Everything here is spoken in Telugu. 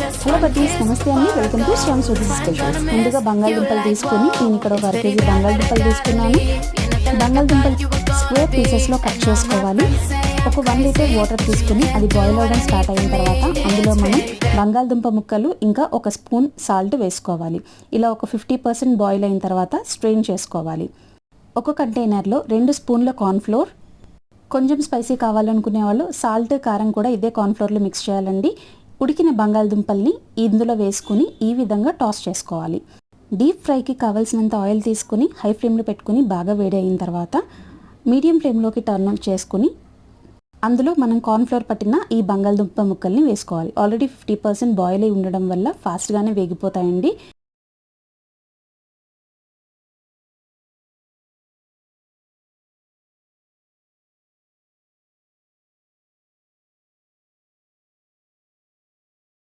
హలో బడ్డీస్, నమస్తే అండి. Welcome to Shyam super specials. ముందుగా బంగాళదుంపలు తీసుకొని నేను ఇక్కడ ఒక 1 కేజీ బంగాళదుంపలు తీసుకున్నాను. బంగాళదుంపలు స్క్వేర్ పీసెస్లో కట్ చేసుకోవాలి. ఒక 1 లీటర్ వాటర్ తీసుకుని అది బాయిల్ అవ్వడం స్టార్ట్ అయిన తర్వాత అందులో మనం బంగాళదుంప ముక్కలు ఇంకా ఒక స్పూన్ సాల్ట్ వేసుకోవాలి. ఇలా ఒక 50% బాయిల్ అయిన తర్వాత స్ట్రెయిన్ చేసుకోవాలి. ఒక కంటైనర్లో 2 స్పూన్ల కార్న్ఫ్లోర్, కొంచెం స్పైసీ కావాలనుకునే వాళ్ళు సాల్ట్, కారం కూడా ఇదే కార్న్ఫ్లోర్లో మిక్స్ చేయాలండి. ఉడికిన బంగాళదుంపల్ని ఇందులో వేసుకుని ఈ విధంగా టాస్ చేసుకోవాలి. డీప్ ఫ్రైకి కావాల్సినంత ఆయిల్ తీసుకుని హై ఫ్లేమ్లో పెట్టుకుని బాగా వేడి అయిన తర్వాత మీడియం ఫ్లేమ్లోకి టర్న్ ఆన్ చేసుకుని అందులో మనం కార్న్ఫ్లోర్ పట్టిన ఈ బంగాళదుంప ముక్కల్ని వేసుకోవాలి. ఆల్రెడీ 50% బాయిల్ అయి ఉండడం వల్ల ఫాస్ట్గానే వేగిపోతాయండి.